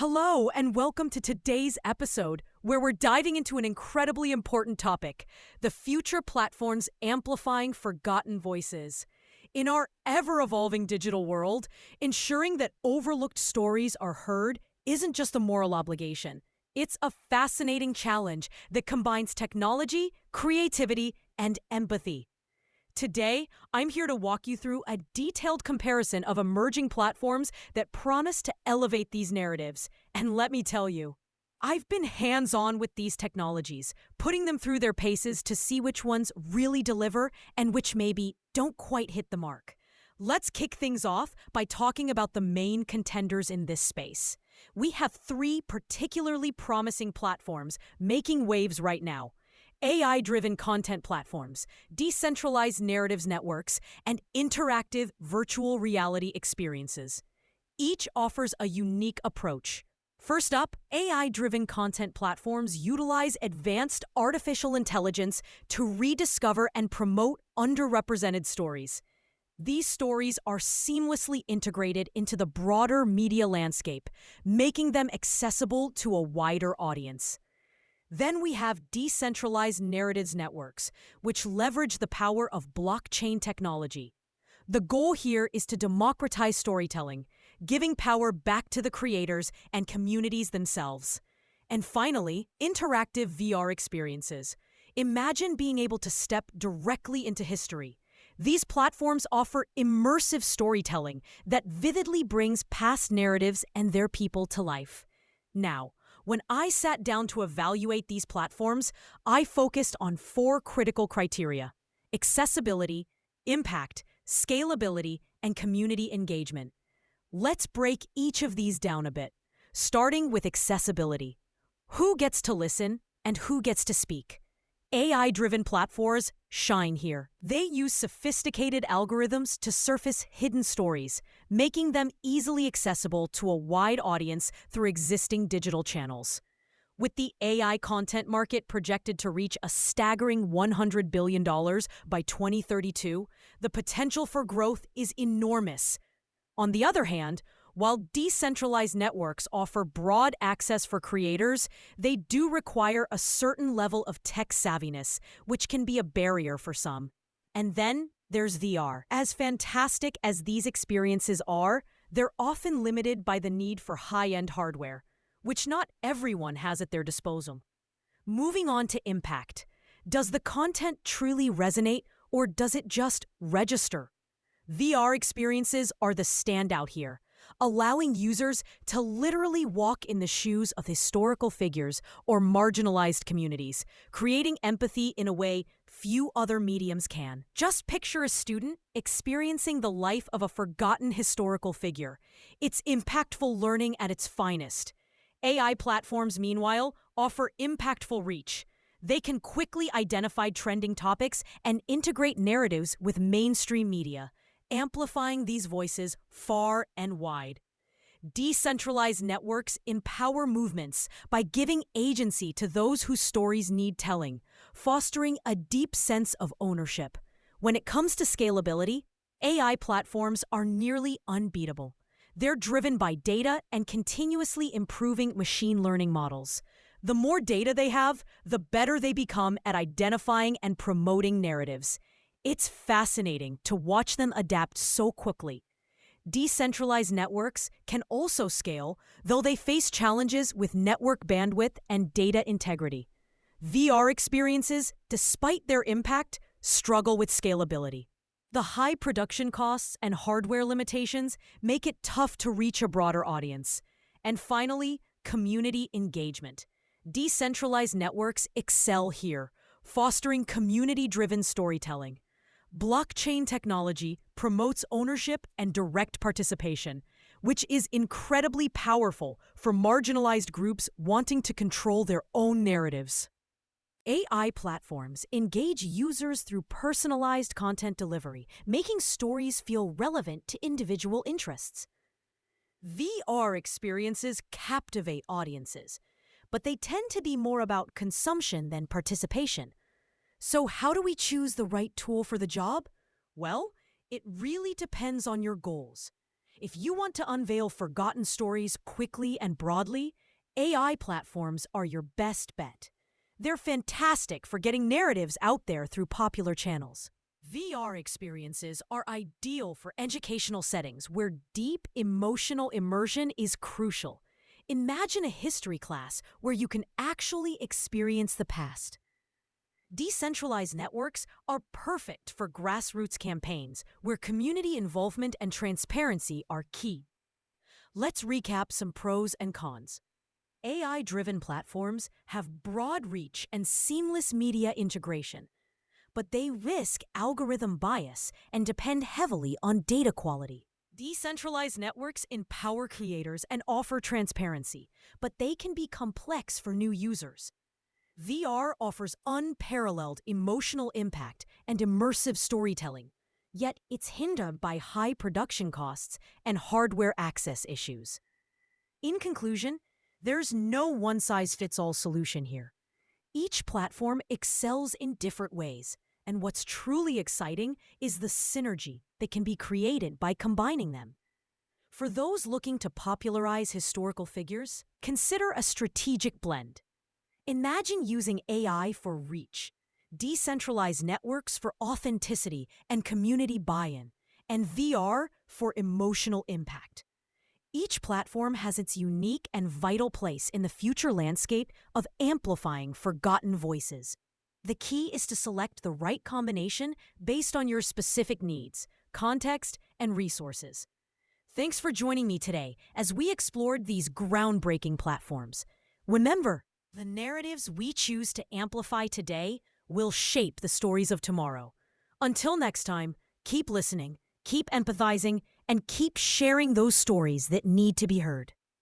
Hello, and welcome to today's episode, where we're diving into an incredibly important topic: the future platforms amplifying forgotten voices. In our ever evolving digital world, ensuring that overlooked stories are heard isn't just a moral obligation. It's a fascinating challenge that combines technology, creativity, and empathy. Today, I'm here to walk you through a detailed comparison of emerging platforms that promise to elevate these narratives. And let me tell you, I've been hands-on with these technologies, putting them through their paces to see which ones really deliver and which maybe don't quite hit the mark. Let's kick things off by talking about the main contenders in this space. We have three particularly promising platforms making waves right now: AI-driven content platforms, decentralized narratives networks, and interactive virtual reality experiences. Each offers a unique approach. First up, AI-driven content platforms utilize advanced artificial intelligence to rediscover and promote underrepresented stories. These stories are seamlessly integrated into the broader media landscape, making them accessible to a wider audience. Then we have decentralized narratives networks, which leverage the power of blockchain technology. The goal here is to democratize storytelling, giving power back to the creators and communities themselves. And finally, interactive VR experiences. Imagine being able to step directly into history. These platforms offer immersive storytelling that vividly brings past narratives and their people to life. Now, when I sat down to evaluate these platforms, I focused on four critical criteria: accessibility, impact, scalability, and community engagement. Let's break each of these down a bit, starting with accessibility. Who gets to listen and who gets to speak? AI-driven platforms shine here. They use sophisticated algorithms to surface hidden stories, making them easily accessible to a wide audience through existing digital channels. With the AI content market projected to reach a staggering $100 billion by 2032, the potential for growth is enormous. On the other hand, while decentralized networks offer broad access for creators, they do require a certain level of tech savviness, which can be a barrier for some. And then there's VR. As fantastic as these experiences are, they're often limited by the need for high-end hardware, which not everyone has at their disposal. Moving on to impact. Does the content truly resonate, or does it just register? VR experiences are the standout here, allowing users to literally walk in the shoes of historical figures or marginalized communities, creating empathy in a way few other mediums can. Just picture a student experiencing the life of a forgotten historical figure. It's impactful learning at its finest. AI platforms, meanwhile, offer impactful reach. They can quickly identify trending topics and integrate narratives with mainstream media, amplifying these voices far and wide. Decentralized networks empower movements by giving agency to those whose stories need telling, fostering a deep sense of ownership. When it comes to scalability, AI platforms are nearly unbeatable. They're driven by data and continuously improving machine learning models. The more data they have, the better they become at identifying and promoting narratives. It's fascinating to watch them adapt so quickly. Decentralized networks can also scale, though they face challenges with network bandwidth and data integrity. VR experiences, despite their impact, struggle with scalability. The high production costs and hardware limitations make it tough to reach a broader audience. And finally, community engagement. Decentralized networks excel here, fostering community-driven storytelling. Blockchain technology promotes ownership and direct participation, which is incredibly powerful for marginalized groups wanting to control their own narratives. AI platforms engage users through personalized content delivery, making stories feel relevant to individual interests. VR experiences captivate audiences, but they tend to be more about consumption than participation. So how do we choose the right tool for the job? Well, it really depends on your goals. If you want to unveil forgotten stories quickly and broadly, AI platforms are your best bet. They're fantastic for getting narratives out there through popular channels. VR experiences are ideal for educational settings where deep emotional immersion is crucial. Imagine a history class where you can actually experience the past. Decentralized networks are perfect for grassroots campaigns where community involvement and transparency are key. Let's recap some pros and cons. AI-driven platforms have broad reach and seamless media integration, but they risk algorithm bias and depend heavily on data quality. Decentralized networks empower creators and offer transparency, but they can be complex for new users. VR offers unparalleled emotional impact and immersive storytelling, yet it's hindered by high production costs and hardware access issues. In conclusion, there's no one-size-fits-all solution here. Each platform excels in different ways, and what's truly exciting is the synergy that can be created by combining them. For those looking to popularize historical figures, consider a strategic blend. Imagine using AI for reach, decentralized networks for authenticity and community buy-in, and VR for emotional impact. Each platform has its unique and vital place in the future landscape of amplifying forgotten voices. The key is to select the right combination based on your specific needs, context, and resources. Thanks for joining me today as we explored these groundbreaking platforms. Remember, the narratives we choose to amplify today will shape the stories of tomorrow. Until next time, keep listening, keep empathizing, and keep sharing those stories that need to be heard.